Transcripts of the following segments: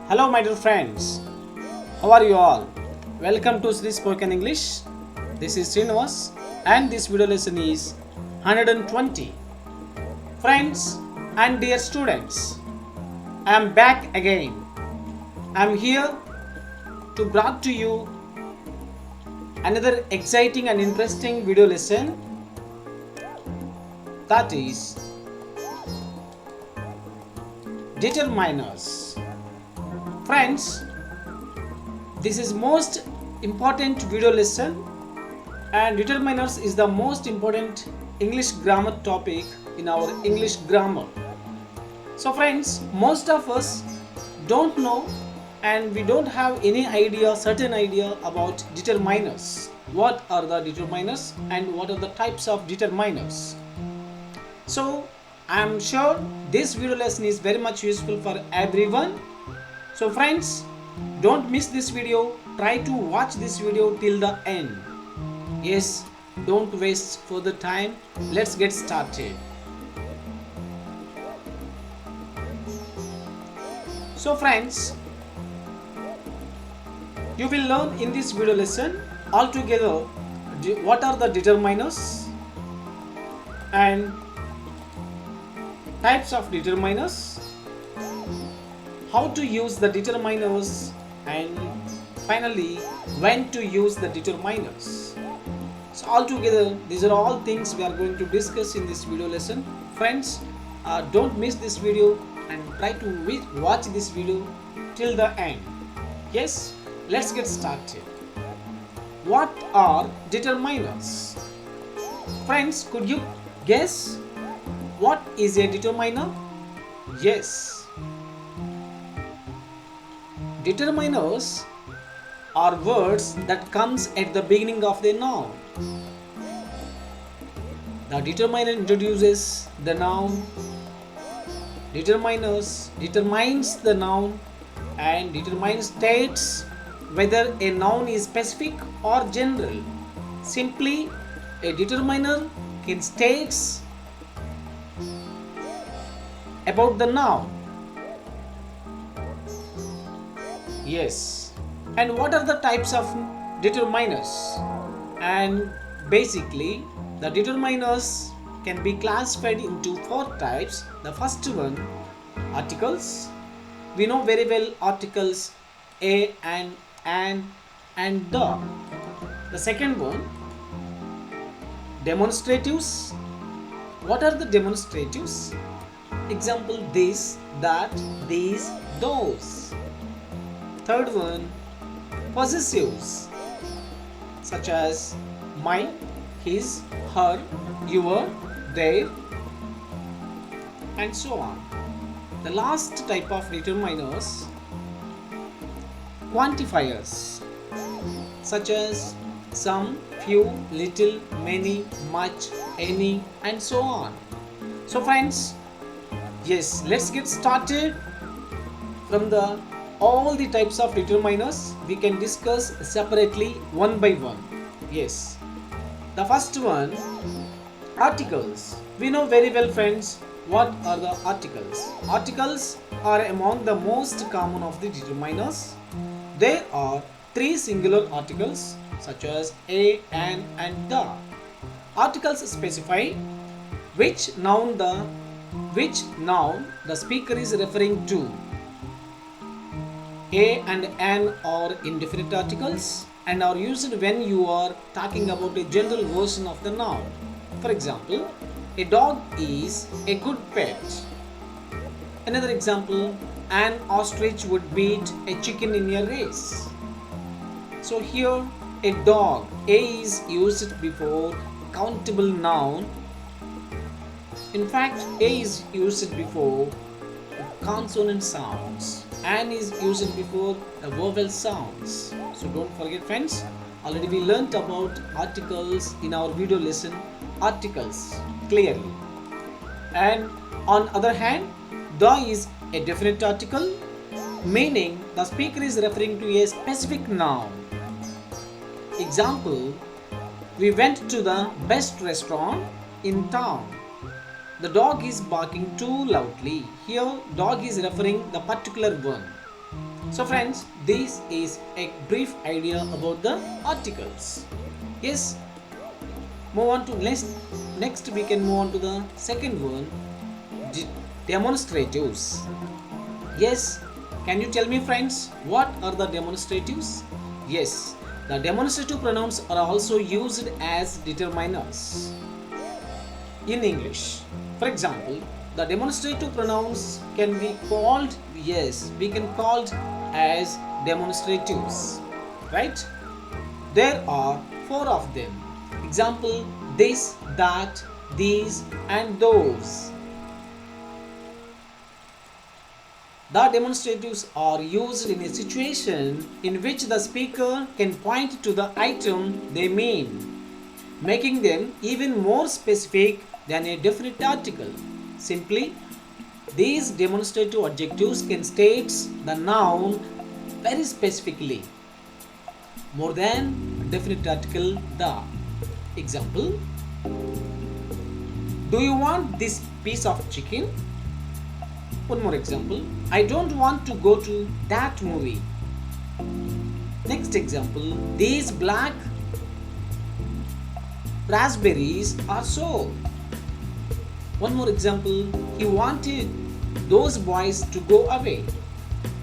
Hello, my dear friends. How are you all? Welcome to Sri Spoken English. This is Srinivas, and this video lesson is 120. Friends and dear students, I am back again. I am here to bring to you another exciting and interesting video lesson, that is determiners. Friends, this is most important video lesson, and determiners is the most important English grammar topic in our English grammar. So friends, most of us don't know and we don't have any certain idea about determiners. What are the determiners and what are the types of determiners? So I am sure this video lesson is very much useful for everyone. So friends, don't miss this video. Try to watch this video till the end. Yes, don't waste further time. Let's get started. So friends, you will learn in this video lesson altogether what are the determiners and types of determiners, how to use the determiners, and finally when to use the determiners. So altogether these are all things we are going to discuss in this video lesson. Friends, don't miss this video and try to watch this video till the end. Yes, let's get started. What are determiners? Friends, could you guess what is a determiner? Yes, determiners are words that comes at the beginning of the noun. The determiner introduces the noun. Determiners determines the noun, and determines states whether a noun is specific or general. Simply, a determiner can states about the noun. Yes. And what are the types of determiners? And basically, the determiners can be classified into four types. The first one, articles. We know very well articles a and an and the. The second one, demonstratives. What are the demonstratives? Example, this, that, these, those. Third one, possessives, such as my, his, her, your, their, and so on. The last type of determiners, quantifiers, such as some, few, little, many, much, any, and so on. So friends, yes, let's get started. From the all the types of determiners we can discuss separately one by one. Yes, the first one, articles. We know very well, friends, what are the articles. Articles are among the most common of the determiners. There are three singular articles such as a, an, and the. Articles specify which noun the speaker is referring to. A and an are indefinite articles and are used when you are talking about a general version of the noun. For example, a dog is a good pet. Another example, an ostrich would beat a chicken in a race. So here, a dog, a is used before countable noun. In fact, a is used before consonant sounds. An is used before the vowel sounds. So don't forget, friends, already we learnt about articles in our video lesson, articles clearly. And on other hand, the is a definite article, meaning the speaker is referring to a specific noun. Example, we went to the best restaurant in town. The dog is barking too loudly. Here, dog is referring the particular one. So friends, this is a brief idea about the articles. Yes, move on to next we can move on to the second one, demonstratives. Yes, can you tell me friends, what are the demonstratives? Yes, the demonstrative pronouns are also used as determiners in English. For example, the demonstrative pronouns can be called, yes, we can call as demonstratives, right? There are four of them. Example, this, that, these, and those. The demonstratives are used in a situation in which the speaker can point to the item they mean, making them even more specific than a definite article. Simply, these demonstrative adjectives can state the noun very specifically, more than a definite article the. Example, do you want this piece of chicken? One more example, I don't want to go to that movie. Next example, these black raspberries are sold. One more example, he wanted those boys to go away.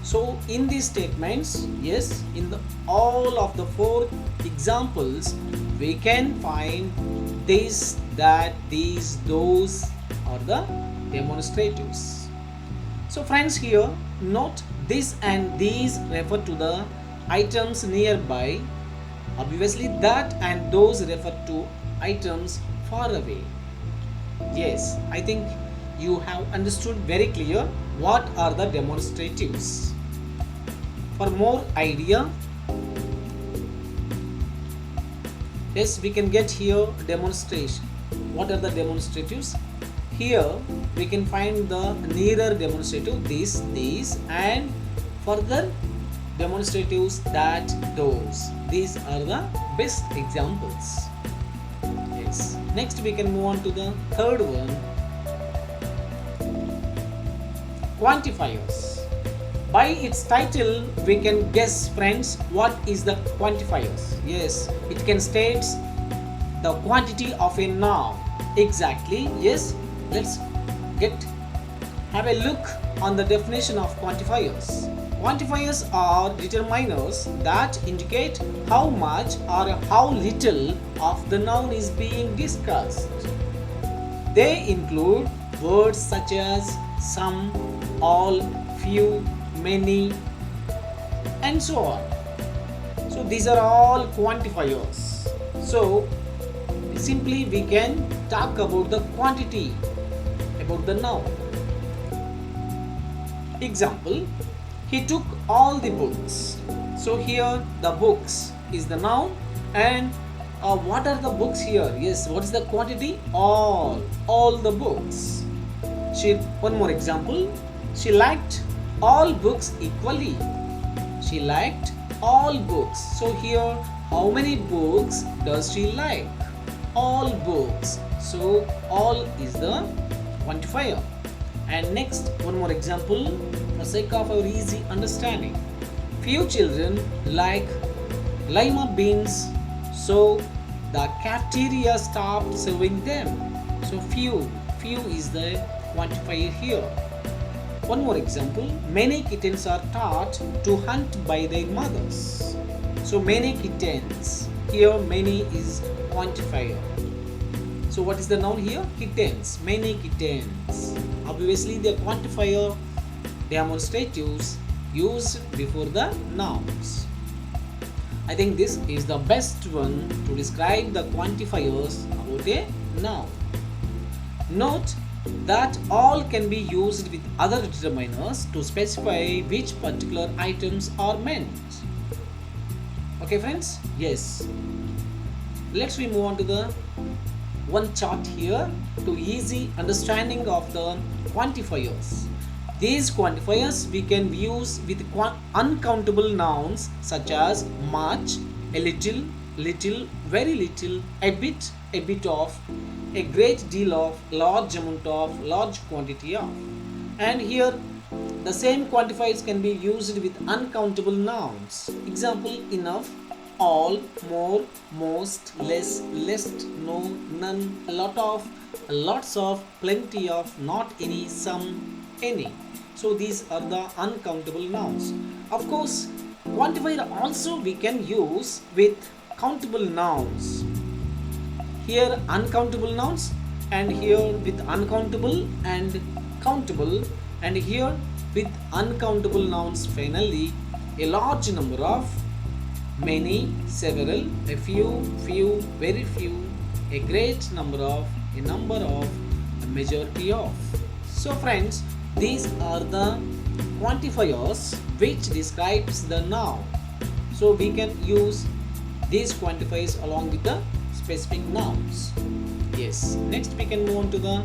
So in these statements, yes, in all of the four examples, we can find this, that, these, those are the demonstratives. So friends, here note this and these refer to the items nearby. Obviously that and those refer to items far away. Yes, I think you have understood very clear what are the demonstratives. For more idea, yes, we can get here demonstration. What are the demonstratives? Here we can find the nearer demonstrative, this, these, and further demonstratives, that, those. These are the best examples. Yes. Next we can move on to the third one, quantifiers. By its title, we can guess, friends, what is the quantifiers. Yes, it can state the quantity of a noun. Exactly, yes. Let's have a look on the definition of quantifiers. Quantifiers are determiners that indicate how much or how little of the noun is being discussed. They include words such as some, all, few, many, and so on. So these are all quantifiers. So simply we can talk about the quantity, about the noun. Example, he took all the books. So here the books is the noun, and what are the books here? Yes, what is the quantity? All the books. One more example, she liked all books equally. She liked all books. So here, how many books does she like? All books. So all is the quantifier. And next, one more example for sake of our easy understanding. Few children like lima beans, so the cafeteria stopped serving them. So few is the quantifier here. One more example, many kittens are taught to hunt by their mothers. So many kittens, here many is quantifier. So what is the noun here? Kittens, many kittens. Obviously the quantifier demonstratives used before the nouns. I think this is the best one to describe the quantifiers about a noun. Note that all can be used with other determiners to specify which particular items are meant. Okay friends? Yes. Let's move on to the one chart here to easy understanding of the quantifiers. These quantifiers we can use with uncountable nouns such as much, a little, little, very little, a bit of, a great deal of, large amount of, large quantity of. And here The same quantifiers can be used with uncountable nouns. Example: enough, all, more, most, less, least, no, none, a lot of, lots of, plenty of, not any, some, any. So these are the uncountable nouns. Of course, quantifier also we can use with countable nouns. Here uncountable nouns, and here with uncountable and countable, and here with uncountable nouns finally, a large number of, many, several, a few, very few, a great number of, a number of, a majority of. So friends, these are the quantifiers which describes the noun. So we can use these quantifiers along with the specific nouns. Yes, next we can move on to the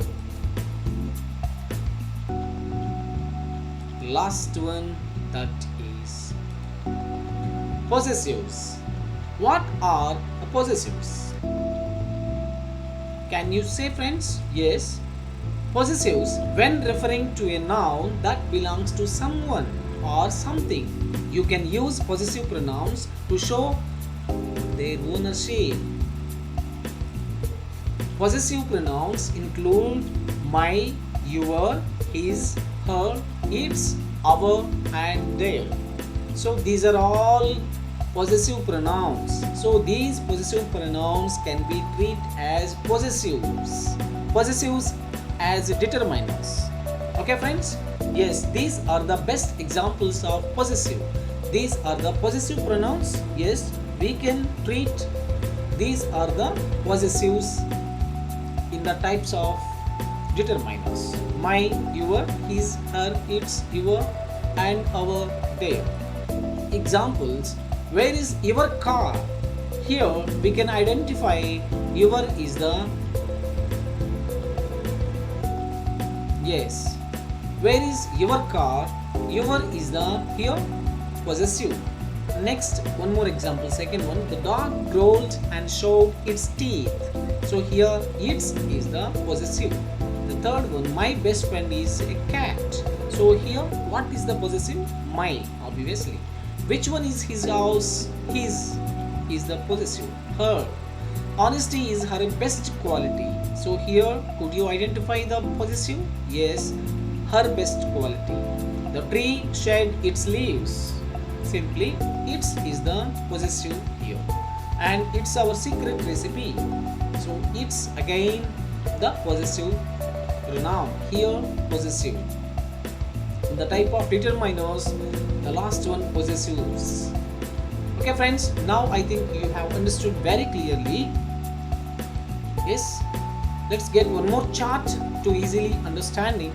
last one, that is possessives. What are possessives? Can you say, friends? Yes. Possessives, when referring to a noun that belongs to someone or something, you can use possessive pronouns to show their ownership. Possessive pronouns include my, your, his, her, its, our, and their. So these are all possessive pronouns. So these possessive pronouns can be treated as possessives. Possessives as determiners. Okay, friends? Yes, these are the best examples of possessive. These are the possessive pronouns. Yes, we can treat these are the possessives in the types of determiners: my, your, his, her, its, your, and our, their. Examples: where is your car? Here we can identify your is the, yes, where is your car? Your is the here possessive. Next, one more example, second one: the dog growled and showed its teeth. So here its is the possessive. The third one: my best friend is a cat. So here what is the possessive? My, obviously. Which one is his house? His is the possessive. Her. Honesty is her best quality. So here could you identify the possessive? Yes, her best quality. The tree shed its leaves. Simply its is the possessive here. And it's our secret recipe. So it's again the possessive pronoun. Here possessive. In the type of determiners, the last one possessives. Okay friends, now I think you have understood very clearly. Yes, let's get one more chart to easily understanding.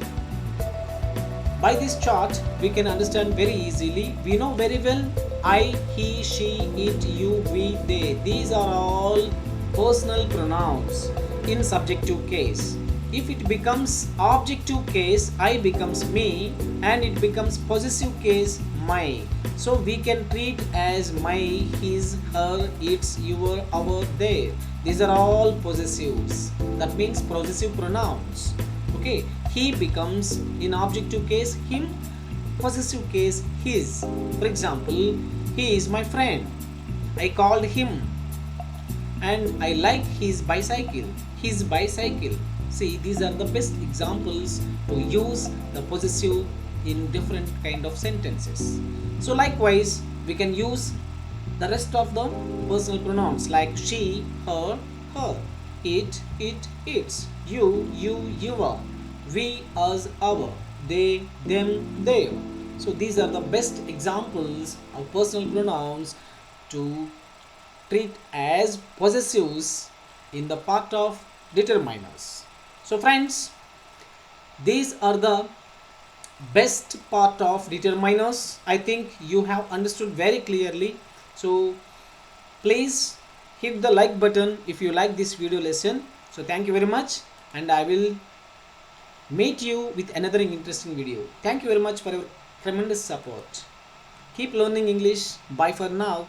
By this chart, we can understand very easily. We know very well I, he, she, it, you, we, they. These are all personal pronouns in subjective case. If it becomes objective case, I becomes me, and it becomes possessive case, my. So we can treat as my, his, her, its, your, our, their. These are all possessives. That means possessive pronouns. Okay. He becomes in objective case him, possessive case his. For example, he is my friend. I called him. And I like his bicycle. His bicycle. See, these are the best examples to use the possessive in different kind of sentences. So likewise, we can use the rest of the personal pronouns like she, her, it, its, you, your, we, us, our, they, them, their. So these are the best examples of personal pronouns to treat as possessives in the part of determiners. So friends, these are the best part of determiners. I think you have understood very clearly. So please hit the like button if you like this video lesson. So thank you very much, and I will meet you with another interesting video. Thank you very much for your tremendous support. Keep learning English. Bye for now.